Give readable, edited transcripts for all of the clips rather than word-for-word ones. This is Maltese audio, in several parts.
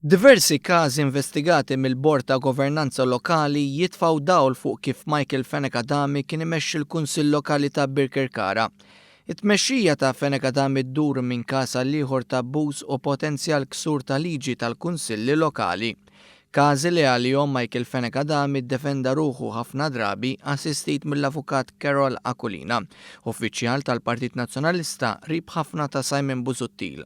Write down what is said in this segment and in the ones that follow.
Diversi każi investigati mill-Bord ta' Governanza Lokali jitfgħu dawl fuq kif Michael Fenek Adami kien imexxi l-Kunsill Lokali ta' Birkirkara. It-tmexxija ta' Fenek Adami ddur minn każ għal ieħor ta' abbuż u potenzjal ksur ta' liġi tal-kunsilli lokali. Każi li għalihom Michael Fenek Adami ddefenda ruħu ħafna drabi assistit mill-avukat Carol Akulina, uffiċjal tal-Partit Nazzjonalista qrib ħafna ta' Simon Busuttil.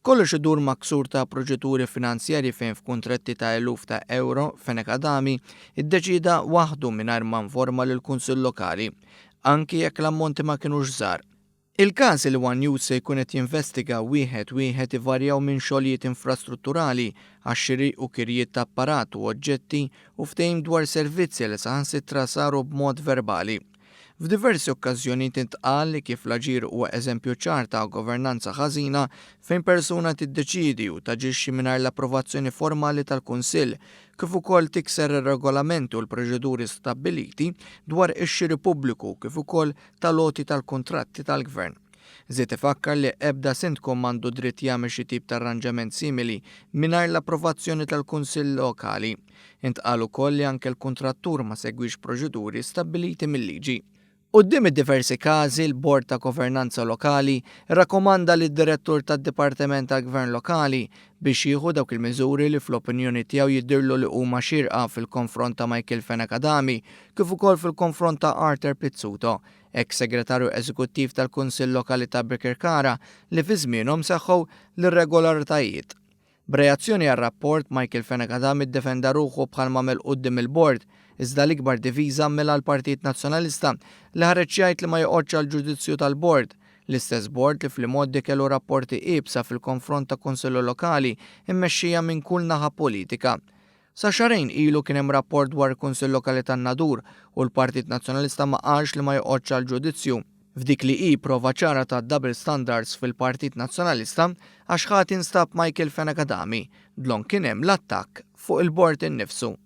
Kollox idur ma' ksur ta' proġetturi finanzjarji fejn f'kuntratti ta' eluf ta' euro Fenek Adami iddeċida waħdu mingħajr ma informa lill-Kunsill Lokali, anki jekk l-ammonti ma kinux żgħar. Il-każ li One News se jkun qed jinvestiga wieħed ivarjaw minn xogħlijiet infrastrutturali għax-xiri u kirjiet ta' apparat u oġġetti u ftehim dwar servizzi li saħansittra saru b'mod verbali. F'diversi okkażjonijiet intqal li kif l-aġir huwa eżempju ċar ta' governanza ħażina fejn persuna tiddeċiedi u taġixxi mingħajr l-approvazzjoni formali tal-Kunsill, kif ukoll tikser ir-regolamenti u l-proċeduri stabbiliti dwar ix-xiri pubbliku kif ukoll tal-loti tal-kuntratti tal-Gvern. Żied ifakkar li ebda sindkom m'għandu dritt jagħmel xi tip ta' arranġament simili mingħajr l-approvazzjoni tal-Kunsill Lokali. Intqal ukoll li anke l-kuntrattur ma segwix proċeduri stabbiliti mill-liġi. Quddiem id-diversi każi, l-Bord ta' Governanza Lokali rrakkomanda lid-Direttur tad-Dipartiment tal-Gvern Lokali biex jieħu dawk il-miżuri li fl-opinjoni tiegħu jidhirlu li huma xierqa fil-konfront ta' Michael Fenek Adami kif ukoll fil-konfront ta' Arthur Pizzuto, ex-Segretarju Eżekuttiv tal-Kunsill Lokali ta' Birkirkara li fi żmienhom seħħu l-irregolaritajiet. B'reazzjoni għar-rapport Michael Fenek Adami ddefenda ruħu bħalma mel quddiem il-Bord, iżda l-ikbar diviża mela l-Partit Nazzjonalista li ħareġ jgħid li ma joqgħodx għall-ġudizzju tal-Bord. L-istess Bord li fl-imoddi kellu rapporti qiebsa fil-konfront ta' Kunsillu Lokali immexxija minn kull naħa politika. Sa xarejn ilu kien hemm rapport dwar il-Kunsill Lokali tan-Nadur u l-Partit Nazzjonalista ma qalx li ma joqgħodx għall-ġudizzju. F'dik li hi prova ċara ta' double standards fil-Partit Nazzjonalista għax ħadd instab Michael Fenek Adami, dlon kien hemm l-attakk fuq il-Bord innifsu.